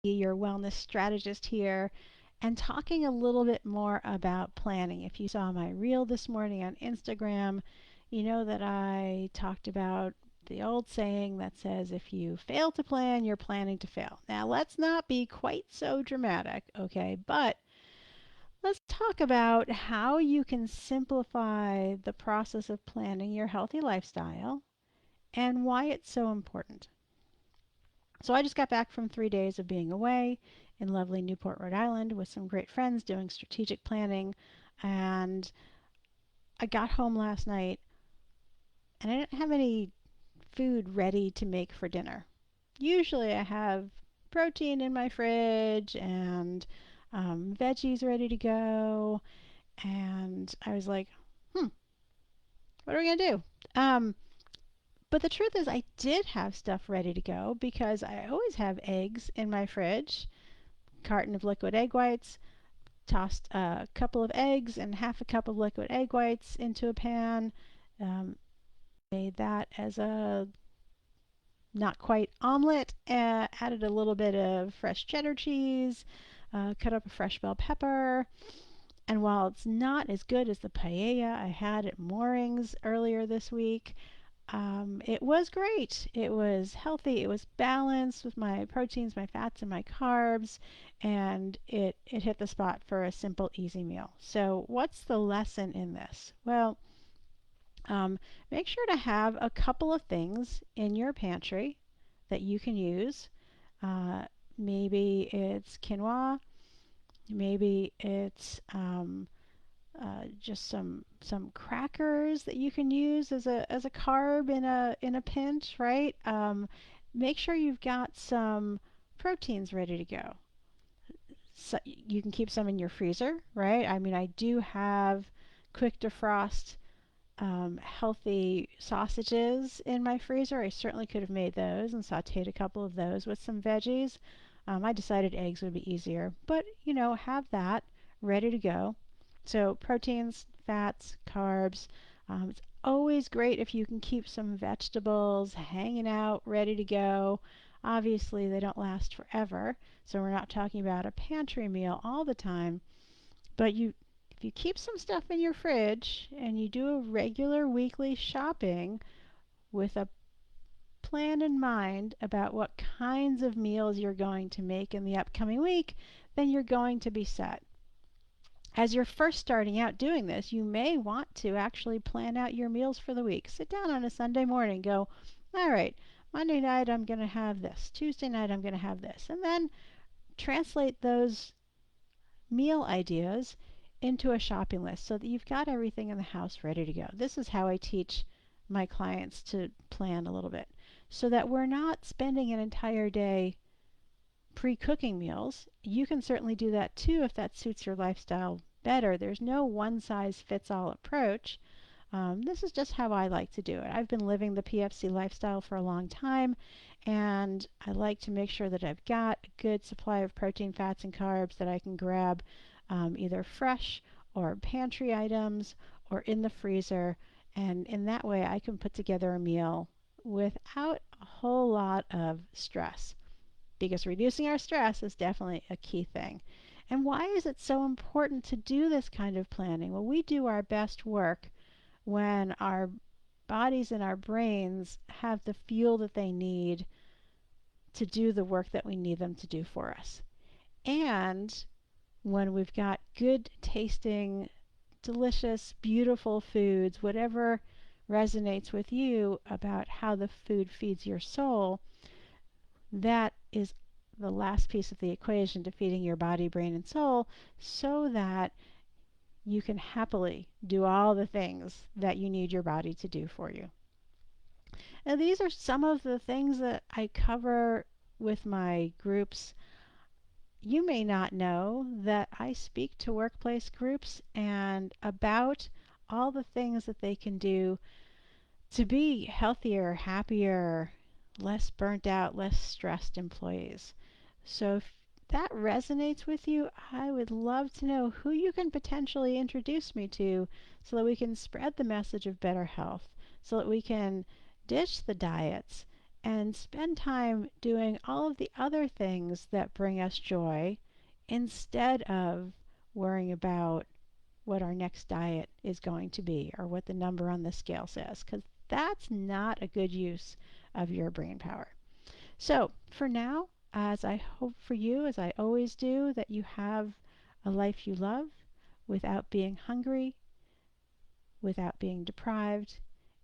your wellness strategist here, and talking a little bit more about planning. If you saw my reel this morning on Instagram, you know that I talked about the old saying that says if you fail to plan, you're planning to fail. Now, let's not be quite so dramatic, okay? But let's talk about how you can simplify the process of planning your healthy lifestyle and why it's so important. So I just got back from 3 days of being away in lovely Newport, Rhode Island with some great friends doing strategic planning. And I got home last night and I didn't have any food ready to make for dinner. Usually I have protein in my fridge and veggies ready to go. And I was like, what are we going to do? Um, but the truth is, I did have stuff ready to go because I always have eggs in my fridge, carton of liquid egg whites, tossed a couple of eggs and half a cup of liquid egg whites into a pan. Um, Made that as a not quite omelet. Added a little bit of fresh cheddar cheese, cut up a fresh bell pepper. And while it's not as good as the paella I had at Moorings earlier this week, it was great. It was healthy. It was balanced with my proteins, my fats, and my carbs, and it hit the spot for a simple, easy meal. So, what's the lesson in this? Well, make sure to have a couple of things in your pantry that you can use. Uh, Maybe it's quinoa. Maybe it's just some crackers that you can use as a carb in a pinch, right? Make sure you've got some proteins ready to go. So you can keep some in your freezer, right? I mean, I do have quick defrost healthy sausages in my freezer. I certainly could have made those and sauteed a couple of those with some veggies. I decided eggs would be easier, but have that ready to go. So proteins, fats, carbs. It's always great if you can keep some vegetables hanging out, ready to go. Obviously, they don't last forever, so we're not talking about a pantry meal all the time. But if you keep some stuff in your fridge and you do a regular weekly shopping with a plan in mind about what kinds of meals you're going to make in the upcoming week, then you're going to be set. As you're first starting out doing this, you may want to actually plan out your meals for the week. Sit down on a Sunday morning, go, all right, Monday night I'm going to have this, Tuesday night I'm going to have this, and then translate those meal ideas into a shopping list so that you've got everything in the house ready to go. This is how I teach my clients to plan a little bit so that we're not spending an entire day pre-cooking meals. You can certainly do that too if that suits your lifestyle better. There's no one size fits all approach. This is just how I like to do it. I've been living the PFC lifestyle for a long time, and I like to make sure that I've got a good supply of protein, fats, and carbs that I can grab either fresh or pantry items or in the freezer. And in that way, I can put together a meal without a whole lot of stress, because reducing our stress is definitely a key thing. And why is it so important to do this kind of planning? Well, we do our best work when our bodies and our brains have the fuel that they need to do the work that we need them to do for us. And when we've got good tasting, delicious, beautiful foods, whatever resonates with you about how the food feeds your soul, that is the last piece of the equation to feeding your body, brain, and soul so that you can happily do all the things that you need your body to do for you. Now, these are some of the things that I cover with my groups. You may not know that I speak to workplace groups and about all the things that they can do to be healthier, happier, less burnt out, less stressed employees. So if that resonates with you, I would love to know who you can potentially introduce me to so that we can spread the message of better health, so that we can ditch the diets and spend time doing all of the other things that bring us joy instead of worrying about what our next diet is going to be or what the number on the scale says, because that's not a good use of your brain power. So, for now, as I hope for you, as I always do, that you have a life you love without being hungry, without being deprived,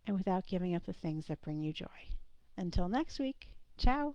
and without giving up the things that bring you joy. Until next week, ciao.